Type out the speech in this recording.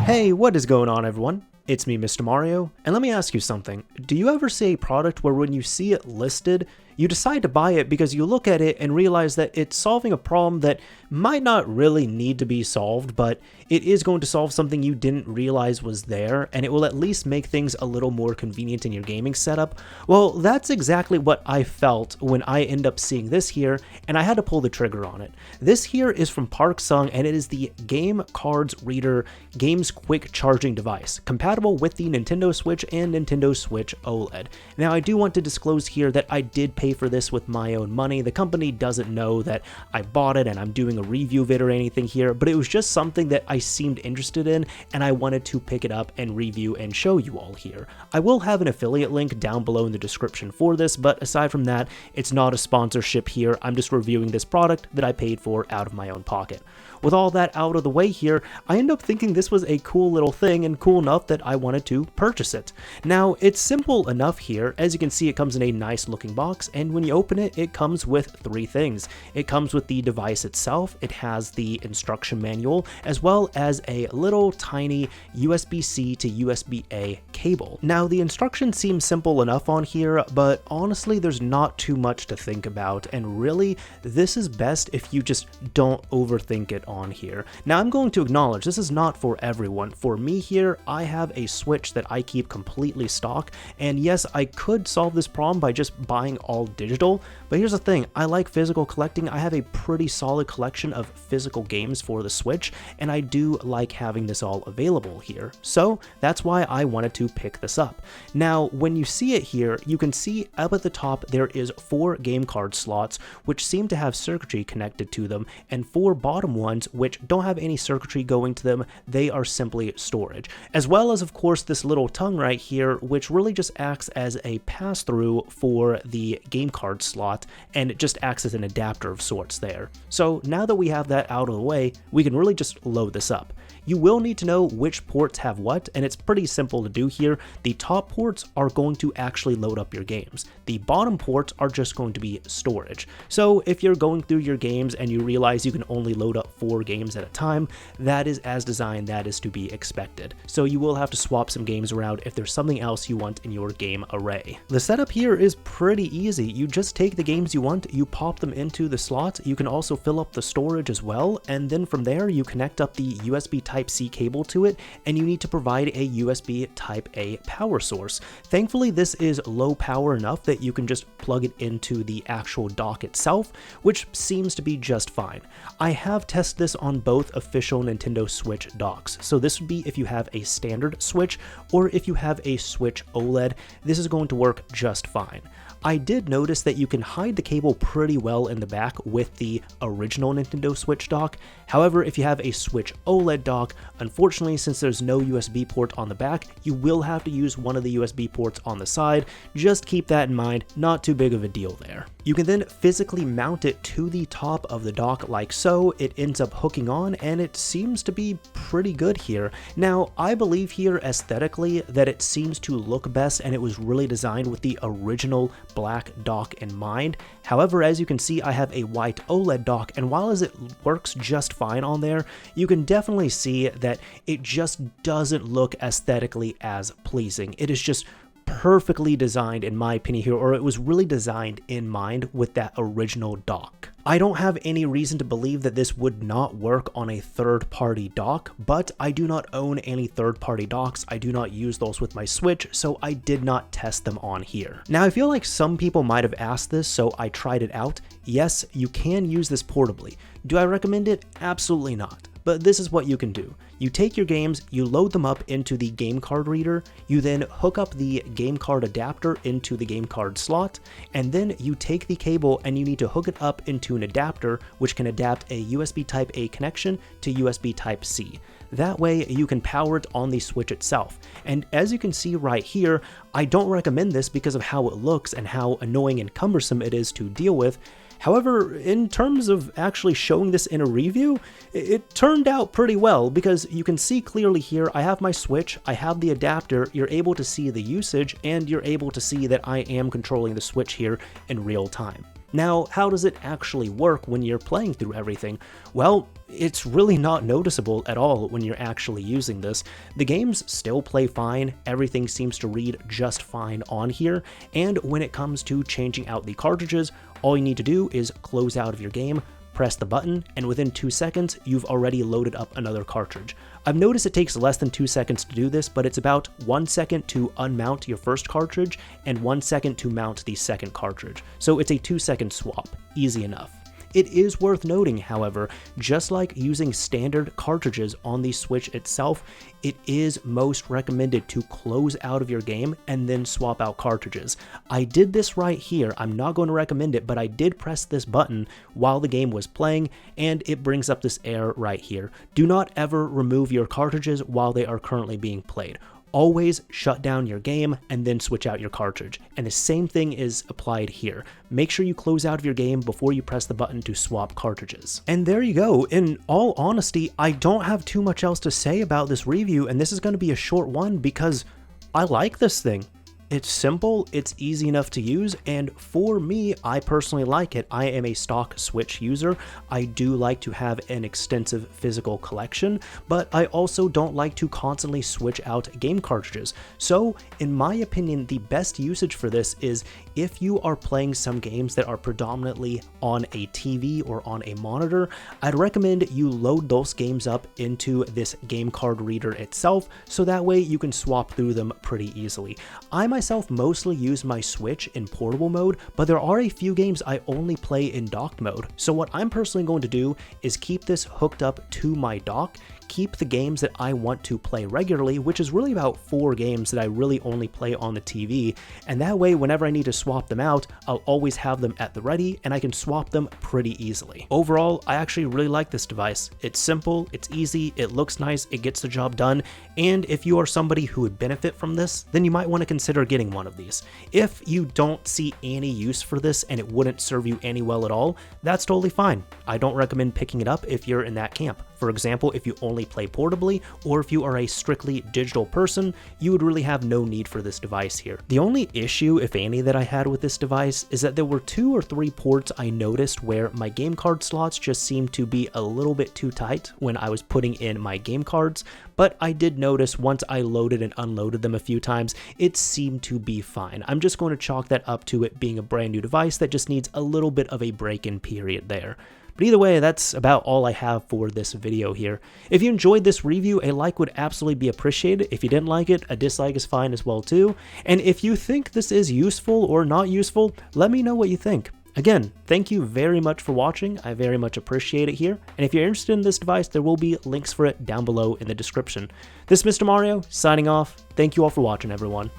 Hey, what is going on, everyone? It's me, Mr. Mario, and let me ask you something. Do you ever see a product where when you see it listed, you decide to buy it because you look at it and realize that it's solving a problem that might not really need to be solved, but it is going to solve something you didn't realize was there, and it will at least make things a little more convenient in your gaming setup? Well, that's exactly what I felt when I end up seeing this here, and I had to pull the trigger on it. This here is from Park Sung, and it is the Game Cards Reader Games Quick Charging Device, compatible with the Nintendo Switch and Nintendo Switch OLED. Now, I do want to disclose here that I did pay for this with my own money. The company doesn't know that I bought it and I'm doing a review of it or anything here, but it was just something that I seemed interested in and I wanted to pick it up and review and show you all here. I will have an affiliate link down below in the description for this, but aside from that, it's not a sponsorship here. I'm just reviewing this product that I paid for out of my own pocket. With all that out of the way here, I end up thinking this was a cool little thing and cool enough that I wanted to purchase it. Now, it's simple enough here. As you can see, it comes in a nice looking box, and when you open it, it comes with three things. It comes with the device itself, it has the instruction manual, as well as a little tiny USB-C to USB-A cable. Now, the instructions seem simple enough on here, but honestly, there's not too much to think about, and really, this is best if you just don't overthink it on here. Now, I'm going to acknowledge this is not for everyone. For me here, I have a Switch that I keep completely stock, and yes, I could solve this problem by just buying all digital, but here's the thing, I like physical collecting. I have a pretty solid collection of physical games for the Switch, and I do like having this all available here, so that's why I wanted to pick this up. Now, when you see it here, you can see up at the top there is 4 game card slots which seem to have circuitry connected to them, and 4 bottom ones which don't have any circuitry going to them. They are simply storage, as well as of course this little tongue right here, which really just acts as a pass-through for the game card slot, and it just acts as an adapter of sorts there. So now that we have that out of the way, we can really just load this up. You will need to know which ports have what, and it's pretty simple to do here. The top ports are going to actually load up your games. The bottom ports are just going to be storage. So if you're going through your games and you realize you can only load up 4 games at a time, that is as designed, that is to be expected. So you will have to swap some games around if there's something else you want in your game array. The setup here is pretty easy. You just take the games you want, you pop them into the slot. You can also fill up the storage as well, and then from there you connect up the USB Type-C cable to it, and you need to provide a USB Type-A power source. Thankfully, this is low power enough that you can just plug it into the actual dock itself, which seems to be just fine. I have tested this on both official Nintendo Switch docks, so this would be if you have a standard Switch or if you have a Switch OLED, this is going to work just fine. I did notice that you can hide the cable pretty well in the back with the original Nintendo Switch dock. However, if you have a Switch OLED dock, unfortunately, since there's no USB port on the back, you will have to use one of the USB ports on the side. Just keep that in mind, not too big of a deal there. You can then physically mount it to the top of the dock like so. It ends up hooking on, and it seems to be pretty good here. Now, I believe here aesthetically that it seems to look best, and it was really designed with the original black dock in mind. However, as you can see, I have a white OLED dock, and while it works just fine on there, you can definitely see that it just doesn't look aesthetically as pleasing. It is just perfectly designed in my opinion here, or it was really designed in mind with that original dock. I don't have any reason to believe that this would not work on a third-party dock, but I do not own any third-party docks. I do not use those with my Switch, so I did not test them on here. Now, I feel like some people might have asked this, so I tried it out. Yes, you can use this portably. Do I recommend it? Absolutely not. But this is what you can do. You take your games, you load them up into the game card reader, you then hook up the game card adapter into the game card slot, and then you take the cable and you need to hook it up into an adapter which can adapt a USB Type-A connection to USB Type-C. That way you can power it on the Switch itself. And as you can see right here, I don't recommend this because of how it looks and how annoying and cumbersome it is to deal with. However, in terms of actually showing this in a review, it turned out pretty well because you can see clearly here, I have my Switch, I have the adapter, you're able to see the usage, and you're able to see that I am controlling the Switch here in real time. Now, how does it actually work when you're playing through everything? Well, it's really not noticeable at all when you're actually using this. The games still play fine, everything seems to read just fine on here, and when it comes to changing out the cartridges, all you need to do is close out of your game, press the button, and within 2 seconds, you've already loaded up another cartridge. I've noticed it takes less than 2 seconds to do this, but it's about 1 second to unmount your first cartridge and 1 second to mount the second cartridge. So it's a 2-second swap, easy enough. It is worth noting, however, just like using standard cartridges on the Switch itself, it is most recommended to close out of your game and then swap out cartridges. I did this right here. I'm not going to recommend it, but I did press this button while the game was playing, and it brings up this error right here. Do not ever remove your cartridges while they are currently being played. Always shut down your game and then switch out your cartridge. And the same thing is applied here. Make sure you close out of your game before you press the button to swap cartridges. And there you go. In all honesty, I don't have too much else to say about this review, and this is going to be a short one because I like this thing. It's simple, it's easy enough to use, and for me, I personally like it. I am a stock Switch user. I do like to have an extensive physical collection, but I also don't like to constantly switch out game cartridges. So, in my opinion, the best usage for this is if you are playing some games that are predominantly on a TV or on a monitor, I'd recommend you load those games up into this game card reader itself, so that way you can swap through them pretty easily. I myself mostly use my Switch in portable mode, but there are a few games I only play in docked mode. So what I'm personally going to do is keep this hooked up to my dock, keep the games that I want to play regularly, which is really about 4 games that I really only play on the TV, and that way whenever I need to swap them out, I'll always have them at the ready and I can swap them pretty easily. Overall, I actually really like this device. It's simple, it's easy, it looks nice, it gets the job done, and if you are somebody who would benefit from this, then you might want to consider getting one of these. If you don't see any use for this and it wouldn't serve you any well at all, that's totally fine. I don't recommend picking it up if you're in that camp. For example, if you only play portably, or if you are a strictly digital person, you would really have no need for this device here. The only issue, if any, that I had with this device is that there were 2 or 3 ports I noticed where my game card slots just seemed to be a little bit too tight when I was putting in my game cards, but I did notice once I loaded and unloaded them a few times, it seemed to be fine. I'm just going to chalk that up to it being a brand new device that just needs a little bit of a break-in period there. But either way, that's about all I have for this video here. If you enjoyed this review, a like would absolutely be appreciated. If you didn't like it, a dislike is fine as well too. And if you think this is useful or not useful, let me know what you think. Again, thank you very much for watching. I very much appreciate it here. And if you're interested in this device, there will be links for it down below in the description. This is Mr. Mario, signing off. Thank you all for watching, everyone.